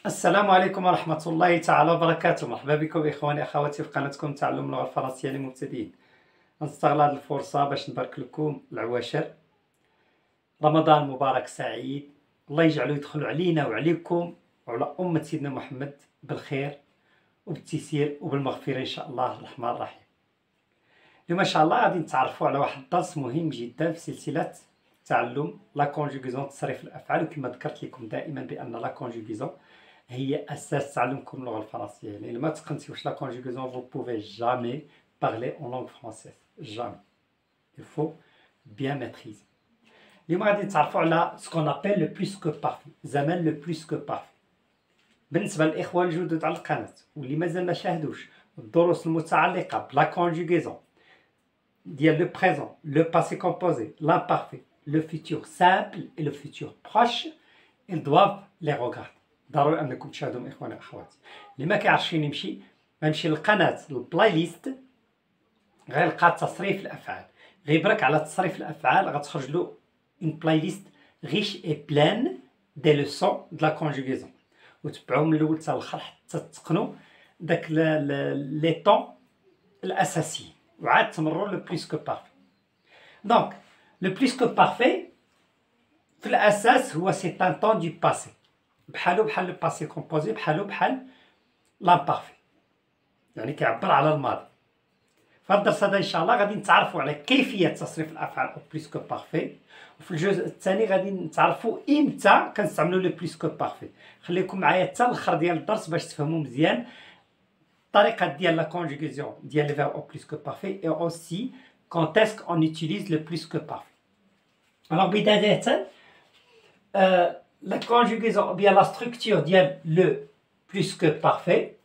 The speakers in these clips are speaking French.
السلام عليكم ورحمة الله تعالى وبركاته. مرحبا بكم إخواني أخواتي في قناتكم تعلم اللغة الفرنسية للمبتدئين. نستغل هذه الفرصة باش نبارك لكم العواشر. رمضان مبارك سعيد، الله يجعله يدخل علينا وعليكم وعلى أمة سيدنا محمد بالخير وبالتيسير وبالمغفرة إن شاء الله الرحمن الرحيم. اليوم إن شاء الله غادي نتعرفوا على واحد الدرس مهم جدا في سلسلة تعلم لا كونجوغيزون، تصريف الأفعال. وكما ذكرت لكم دائما بأن لا كونجوغيزون هي أساس تعلمكم اللغة الفرنسية. لأن ما تقنتيوش لا كونجوغيزون vous pouvez jamais parler en langue française. Jamais. Il faut bien maîtriser. اليوم غادي نتعرفوا على ce qu'on appelle le plus que parfait. زمان le plus que parfait. بالنسبة للإخوان الجدد على القناة واللي مازال ما شاهدوش الدروس المتعلقة بلا كونجوغيزون ديال لو بريزون، لو باسي كومبوزي، l'imparfait, le futur simple et le futur proche, ils doivent les regarder. ضروري انكم تشاهدوهم اخواني واخواتي. اللي ما كيعرفش فين يمشي غيمشي للقناه البلاي ليست، غيلقى تصريف الافعال، غيبرك على تصريف الافعال غتخرج له اون بلاي ليست ريش اي بلان دي لوسون د لا كونجوغيزون، وتبعوهم من الاول حتى الاخر حتى تتقنوا داك لي طون الاساسيين، وعاد تمروا لو بليس كو بارفي. دونك لو بليس كو بارفي في الاساس هو سي ان طون دو باسي، بحالو بحال لو باسي كومبوزي، بحالو بحال لامبارفي، يعني كيعبر على الماضي. في الدرس هذا ان شاء الله غادي نتعرفوا على كيفيه تصريف الافعال او بليس كو بارفي، وفي الجزء الثاني غادي نتعرفوا امتى كنستعملوا لو بليس كو بارفي. خليكم معايا حتى الاخر ديال الدرس باش تفهموا مزيان الطريقه ديال لا كونجوغيزيون ديال لي فيرب او بليس كو بارفي اي اوسي كونت اسك اون يوتيليز لو بليس كو بارفي. الوغ بدايه la conjugaison ou bien la structure ديال le plus que parfait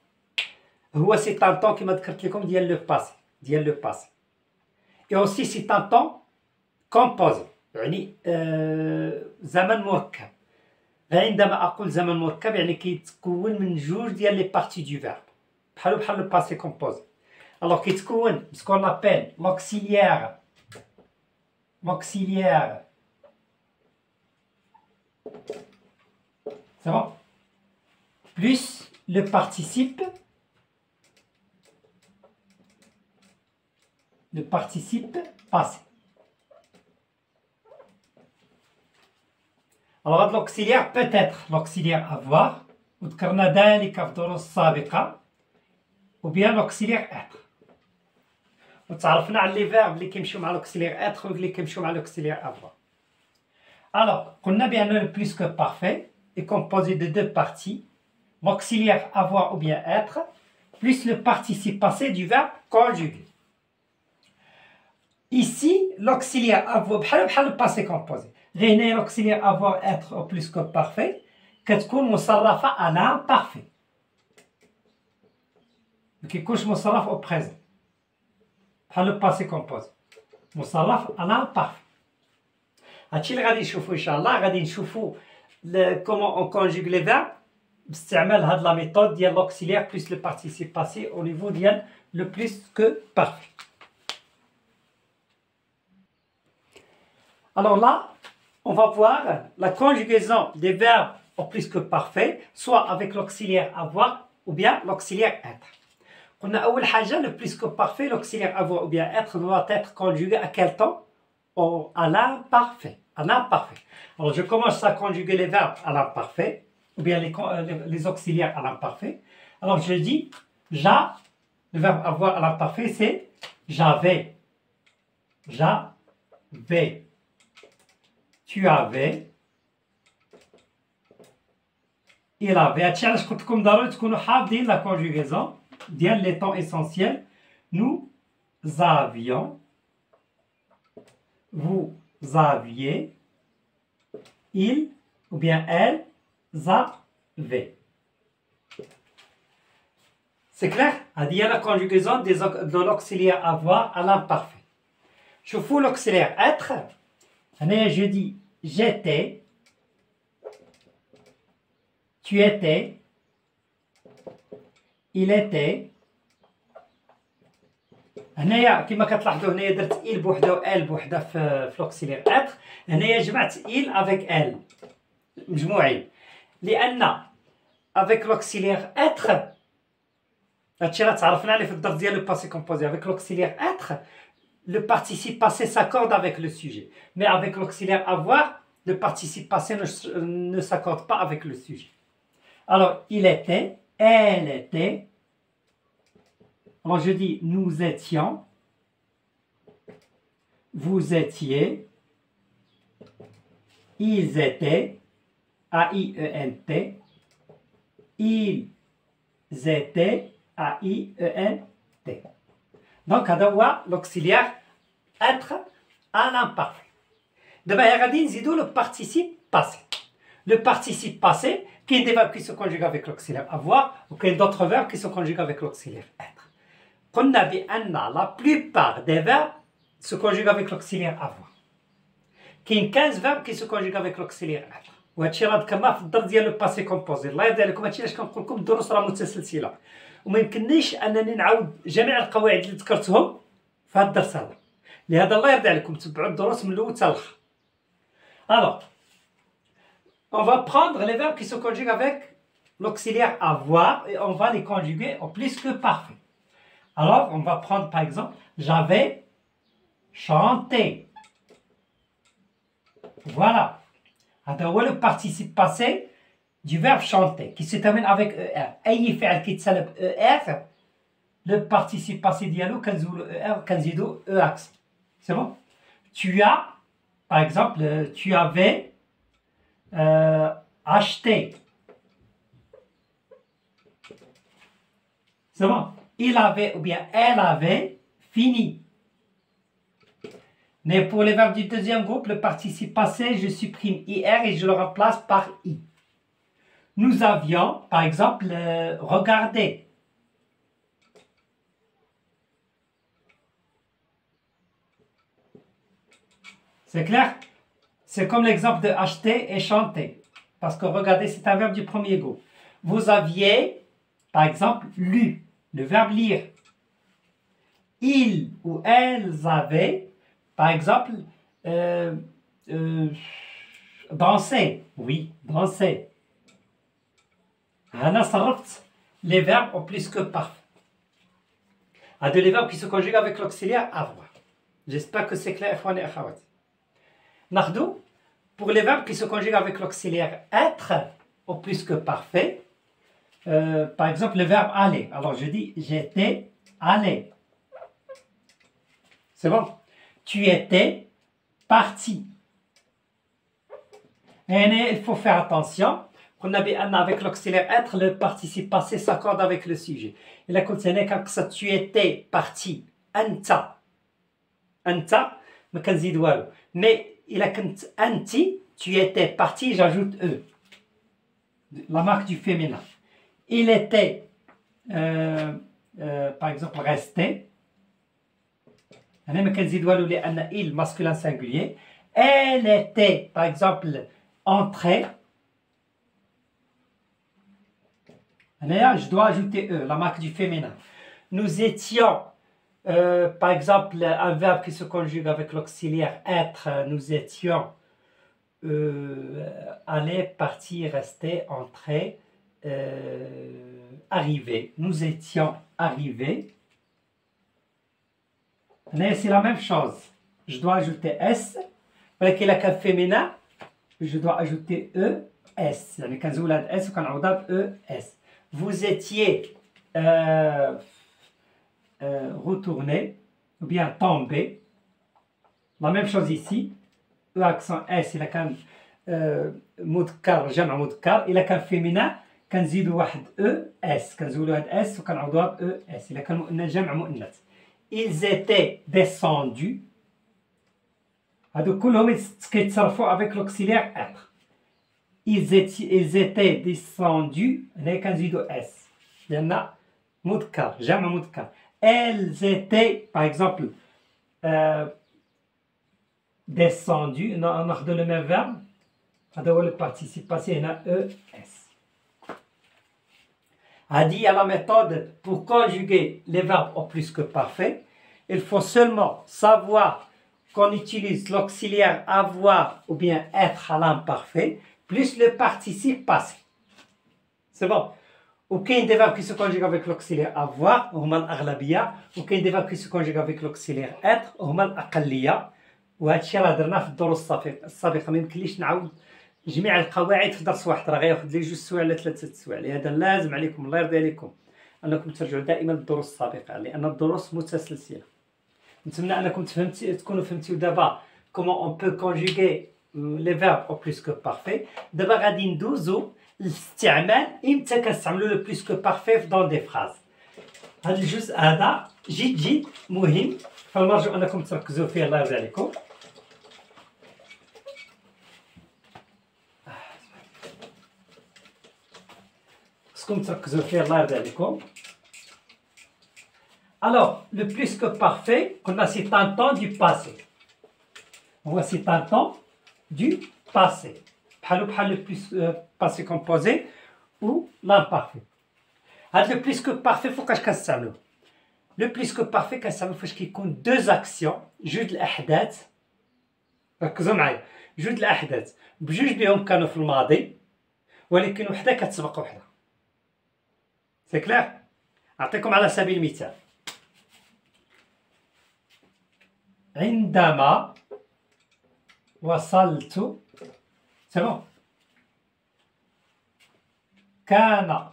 هو c'est un temps كما ذكرت لكم ديال le passé et aussi c'est un temps composé، يعني زمن مركب. عندما أقول زمن مركب يعني كيتكون من جوج ديال لي بارتي دو فيرب بحال le passé composé. alors كيتكون ce qu'on appelle l'auxiliaire c'est bon, plus le participe passé. alors هذا l'auxiliaire peut être l'auxiliaire avoir وذكرنا ذلك في الدروس السابقة، ou bien l'auxiliaire être، وتعرفنا على لي فيرب اللي كيمشيو مع l'auxiliaire être واللي كيمشيو مع l'auxiliaire avoir. alors قلنا بأن le plus que parfait est composé de deux parties, l'auxiliaire avoir ou bien être, plus le participe passé du verbe conjugué. Ici, l'auxiliaire avoir, بحال le passé composé. هنا l'auxiliaire avoir être au plus que parfait كتكون مصرفة à l'imparfait. ما كيكونش مصرف au présent. بحال le passé composé. مصرف à l'imparfait. هادشي اللي غادي نشوفو ان شاء الله. غادي نشوفو comment on conjugue les verbes باستعمال هاد لا ميثود ديال l'auxiliaire plus le participe passé au niveau ديال le plus que parfait. alors là on va voir la conjugaison des verbes au plus que parfait soit avec l'auxiliaire avoir ou bien l'auxiliaire être. قلنا اول حاجه le plus que parfait l'auxiliaire avoir ou bien être doit être conjugué à quel temps? à l'imparfait. Alors je commence à conjuguer les verbes à l'imparfait, ou bien les auxiliaires à l'imparfait. Alors je dis le verbe avoir à l'imparfait c'est j'avais, tu avais, il avait. هادشي علاش قلت لكم ضروري تكونوا حافظين لا كونجوغيزون ديال لي طون اسونسييل. nous avions, vous aviez, il ou bien elles avaient. C'est clair? هذه هي la conjugaison de l'auxiliaire avoir à l'imparfait. شوفوا l'auxiliaire être. هنايا je dis j'étais, tu étais, il était. هنايا كما كتلاحظوا هنايا درت il بوحده و elle بوحده في l'auxiliaire être. هنايا جمعت il avec elle مجموعين، لأن avec l'auxiliaire être, le passé composé, avec l'auxiliaire être, le participe passé s'accorde avec le sujet. Mais avec l'auxiliaire avoir, le participe passé ne s'accorde pas avec le sujet. Alors, il était, elle était. Alors, je dis nous étions, vous étiez, ils étaient, A-I-E-N-T, ils étaient, A-I-E-N-T. Donc, هذا l'auxiliaire être à l'imparfait. D'abord, غادي نزيدو le participe passé. Le participe passé, qui est des verbes qui se conjuguent avec l'auxiliaire avoir, ou qu'il y a d'autres verbes qui se conjuguent avec l'auxiliaire être. قلنا بأن la plupart des verbes se conjuguent avec l'auxiliaire avoir. كاين 15 verbes qui se conjuguent avec l'auxiliaire être. وهادشي راه ذكرناه في الدرس ديال لو باسي كومبوزي. الله يرضي عليكم، هادشي علاش كنقول لكم الدروس راه متسلسله وما يمكننيش انني نعاود جميع القواعد اللي ذكرتهم في هذا الدرس هذا. لهذا الله يرضي عليكم تبعوا الدروس من الاول حتى الاخر. Alors, on va prendre les verbes qui se conjuguent avec l'auxiliaire avoir et on va les conjuguer au plus que parfait. Alors, on va prendre par exemple, j'avais chanté. Voilà. Alors, le participe passé du verbe chanter qui se termine avec ER. أي فعل كيتسالب ER, le participe passé dialogue كنزولو ER كنزيدو E accent. C'est bon? Tu as, par exemple, tu avais acheté. C'est bon? Il avait ou bien elle avait fini. Mais pour les verbes du deuxième groupe, le participe passé, je supprime IR et je le remplace par I. Nous avions, par exemple, regardé. C'est clair? C'est comme l'exemple de acheter et chanter. Parce que regarder, c'est un verbe du premier groupe. Vous aviez, par exemple, lu. Le verbe lire. Ils ou elles avaient, par exemple, danser. Oui, danser. Anna صرفت les verbes au plus que parfait. À deux les verbes qui se conjuguent avec l'auxiliaire avoir. J'espère que c'est clair, ikhwani akhawati. Nahdu, pour les verbes qui se conjuguent avec l'auxiliaire être au plus que parfait, par exemple le verbe aller. Alors je dis j'étais allé. C'est bon? Tu étais parti. Et il faut faire attention. Avec l'auxiliaire être, le participe passé s'accorde avec le sujet. Et là, quand tu étais parti, anta, mais il a quand anti, tu étais parti, j'ajoute e, la marque du féminin. Il était, par exemple, resté. Il masculin singulier. Elle était, par exemple, entrée. Je dois ajouter E, la marque du féminin. Nous étions, par exemple, un verbe qui se conjugue avec l'auxiliaire être. Nous étions aller, partir, rester, entrer, arriver. Nous étions arrivés. C'est la même chose. Je dois ajouter S. Avec la féminin, je dois ajouter E, S. يعني كنزول S وكنعوضها ب E, S. Vous étiez retourné ou bien tombé. La même chose ici. E accent S, il a qu'un مذكر جمع مذكر. Il a qu'un féminin كنزيدو واحد E, S. كنزولو هاد S وكنعوضوها ب E, S. Il a كان جمع مؤنث. Ils étaient descendus. هادو كلهم كيتصرفوا avec l'auxiliaire être. Ils étaient descendus. هنا كنزيدو S. لأن مذكر جمع مذكر. Elles étaient, par exemple, descendues. ناخذ le même verbe. هذا هو le participe passé. هنا ES. A dit à la méthode pour conjuguer les verbes au plus que parfait, il faut seulement savoir qu'on utilise l'auxiliaire avoir ou bien être à l'imparfait plus le participe passé. سي بون. وكاين دي فيرب كي سو كونجيغ افيك لوكسيلير افوار هما الاغلبيه، وكاين دي فيرب كي سو كونجيغ افيك لوكسيلير اتر هما الاقليه. وهذا الشيء راه درناه في الدروس السابقه، ما يمكنليش نعاود جميع القواعد في درس واحد، راه غياخذ لي 2 سوايع ولا 3 سوايع. لهذا لازم عليكم الله يرضي عليكم انكم ترجعوا دائما للدروس السابقه، لان الدروس متسلسله. نتمنى انكم تكونوا فهمتوا دابا كومون اون بو كونجوغي لي فيرب او بلوس كو بارفي. دابا غادي ندوزو الاستعمال امتى كنستعملوا لو بلوس كو بارفي في دون دي فراز. هذا الجزء هذا جد مهم، فنرجو انكم تركزوا فيه الله يرضي عليكم. خصكم تركزوا فيه الله يرضي عليكم. Alors, le plus que parfait, qu'on a c'est un temps du passé. Voici un temps du passé. بحال le plus passé composé ou l'imparfait. هاد le plus que parfait فوقاش كنستعملوه؟ le plus que parfait كنستعملوه فاش كيكون deux actions، جوج الأحداث. ركزوا معايا، جوج الأحداث بجوج بهم كانوا في الماضي، ولكن وحدة كتسبق وحدة. سي كلير؟ نعطيكم على سبيل المثال. عندما وصلت، سي بون، كان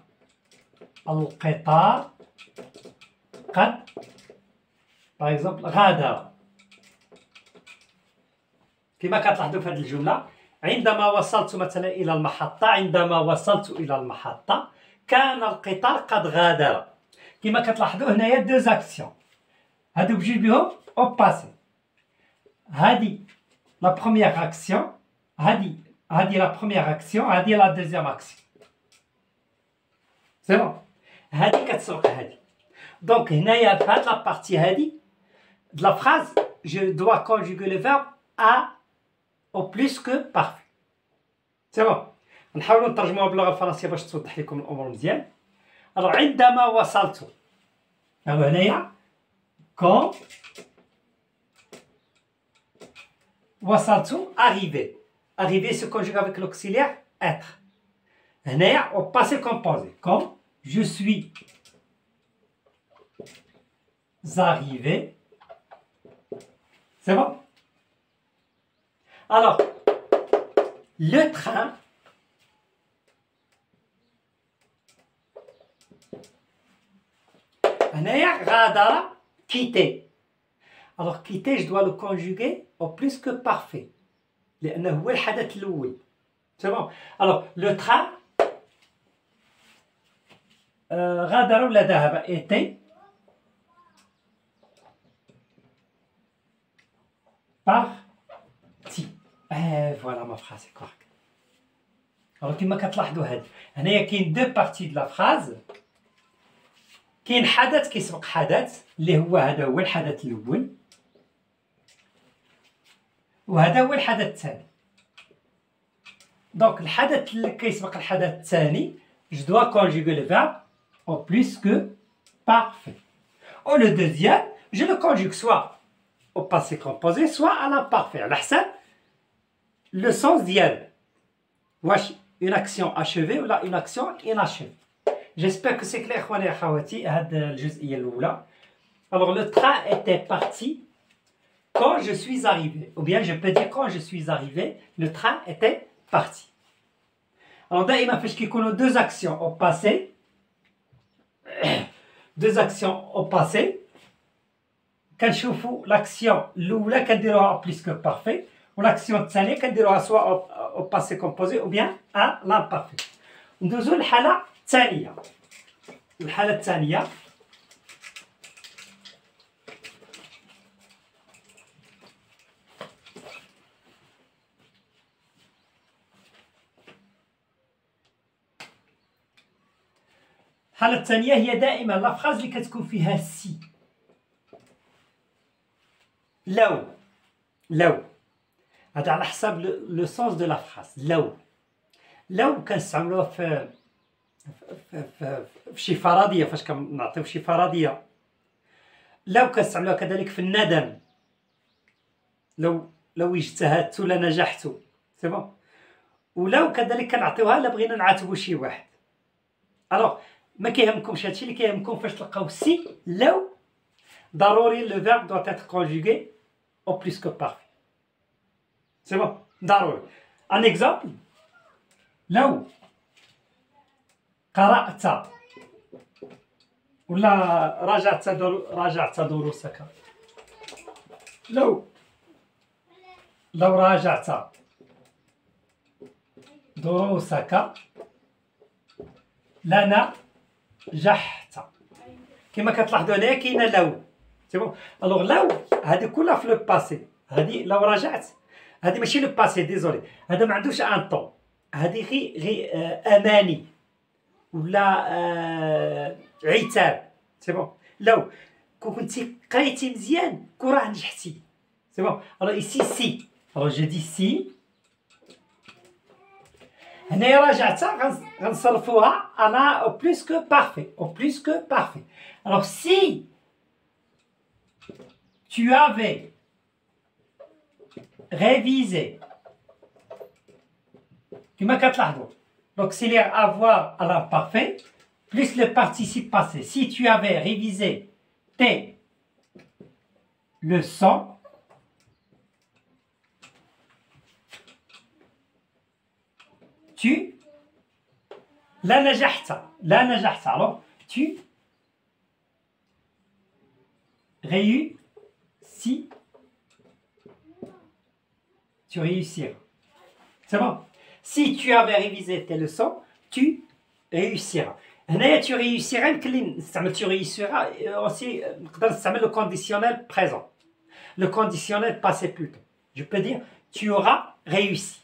القطار قد باغ اكزومبل غادر. كما كتلاحظوا في هذه الجملة، عندما وصلت مثلا إلى المحطة، عندما وصلت إلى المحطة كان القطار قد غادر. كما كتلاحظوا هنايا دو زاكسيون، هادو بجوج بهم او باسي. هادي لا بروميير اكسيون، هادي لا بروميير اكسيون، هادي لا دوزيام اكسيون. سي بون، هادي كتسبق هادي. دونك هنايا في هاد لا بارتي هادي د لا فراز جو دوا كونجوغي لو فيرب ا او بلوس كو بارفي. سي بون، نحاولوا نترجموها باللغه الفرنسيه باش توضح لكم الامور مزيان. الوغ عندما وصلت، هاو هنايا كون وصلت arrivé. Arrivé se conjugue avec l'auxiliaire être. هنايا au passé composé comme je suis arrivé. C'est bon? Alors, le train هنايا غادر quitter. Alors quitter je dois le conjuguer au plus que parfait لأنه هو الحدث الأول. C'est bon. Alors le train غادر ولا ذهب était parti. Voilà ma phrase est correcte. Alors كما كتلاحظوا هنايا كاين دو بارتي د لا فراز. كاين حدث كيسبق حدث اللي هو هذا هو الحدث الأول، وهذا هو الحدث الثاني. دونك الحدث اللي كيسبق الحدث الثاني je dois conjuguer le verbe au plus que parfait. Ou le deuxième, je le conjugue soit au passé composé, soit à l'imparfait. على حسب le sens ديالو. واش une action achevée ولا une action inachevée. J'espère que c'est clair اخواني اخواتي هاد الجزئيه الاولى. Alors le train était parti quand je suis arrivé, ou bien je peux dire quand je suis arrivé, le train était parti. Alors دائما فاش كيكونوا deux actions au passé كنشوفوا l'action الاولى كنديروها plus que parfait، والاكسيون الثانيه كنديروها سواء au passé composé ou bien à l'imparfait. ندوزو للحاله الثانيه. الحاله الثانيه الحالة الثانية هي دائما لا فراز اللي كتكون فيها سي. لو هذا على حساب لو سونس دو لا فراز. لو كنستعملوها في شي فرضية، فاش كنعطيو شي فرضية. لو كنستعملوها كذلك في الندم، لو اجتهدت ولا نجحت. سي بون. ولو كذلك كنعطيوها الا بغينا نعاتبو شي واحد. الوغ ما كيهمكمش هادشي اللي كيهمكم فاش تلقاو سي لو ضروري لو فيرب doit être conjugué au plus que parfait. سي بون ضروري. ان اكزامبل، لو قرأت ولا راجعت دروسك. لو راجعت دروسك لنجحت. كما كتلاحظوا هنايا كاينه لو. سي بون. الوغ لو هذه كلها في لو باسي. هذه لو راجعت هذه ماشي لو باسي، ديزولي، هذا ما عندوش ان طون، هذه غير اماني ولا عتاب. سي بون. لو كنتي قريتي مزيان راه نجحتي. سي بون. الوغ ايسي سي. الوغ جو دي سي. هنايا راجعت غنصرفوها انا او بلوس كو بارفي. او بلوس كو بارفي. الوغ سي tu avais révisé كما كتلاحظوا l'auxiliaire avoir à l'imparfait plus le participe passé. Si tu avais révisé tes leçons, tu لا نجحت. alors tu réussiras. C'est bon. Si tu avais révisé tes leçons, tu réussiras. هنايا tu réussiras يمكن نستعمل tu réussiras aussi. نقدر نستعمل le conditionnel présent, le conditionnel passé plutôt. Je peux dire tu auras réussi.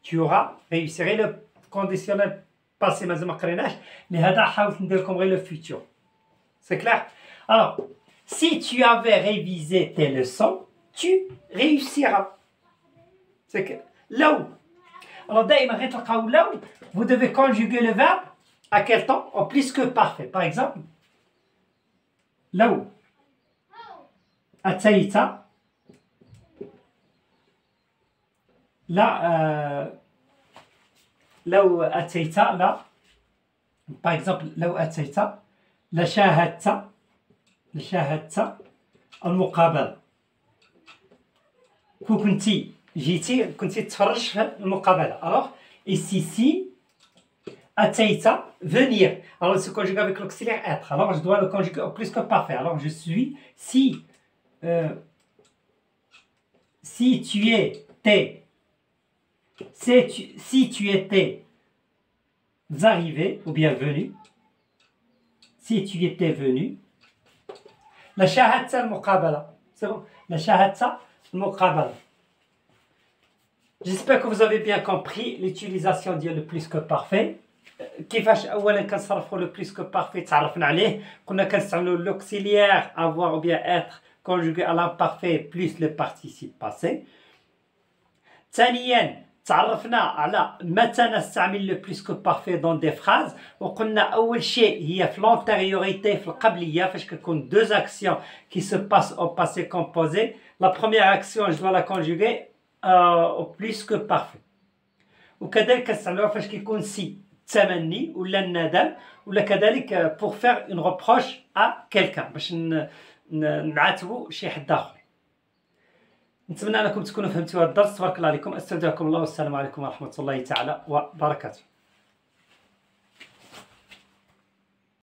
Tu auras réussi. غير le conditionnel passé مازال ما قريناش، لهذا حاولت ندير لكم غير le futur. C'est clair. Alors si tu avais révisé tes leçons, tu réussiras. C'est que لو. Alors دائما غير تلقاو لو vous devez conjuguer le verbe à quel temps? Au plus que parfait. Par exemple, لو أتيت لو أتيت par exemple لو أتيت لشاهدت المقابلة. كنتي جيتي كنتي تتفرج في المقابلة. alors ici si أتيت venir. alors il se conjugue avec l'auxiliaire être. alors je dois le conjuguer au plus que parfait. alors je suis si tu étais arrivé ou bien venu. si tu étais venu لشاهدت المقابلة. c'est bon. لشاهدت المقابلة. J'espère que vous avez bien compris l'utilisation ديال le plus que parfait. كيفاش اولا كنصرفوا لو بليس كو بارفي تعرفنا عليه. قلنا كنستعملوا لوكسيليير avoir ou bien être conjugué à l'imparfait plus le participe passé. ثانيا تعرفنا على متى نستعمل لو بليس كو بارفي دون دي فراز. وقلنا اول شيء هي في لونتيريوريتي في القبليه فاش كتكون دو اكسيون كي سو باس او باسي كومبوزي. لا بروميير اكسيون جو لا كونجوغي او بليس كو بارفي. وكذلك كنستعملوها فاش كيكون سي التمني ولا الندم ولا كذلك بور فير اون روبروش ا كيلكان باش نعاتبوا شي حد اخر. نتمنى انكم تكونوا فهمتوا هذا الدرس. تبارك الله عليكم. استودعكم الله والسلام عليكم ورحمه الله تعالى وبركاته.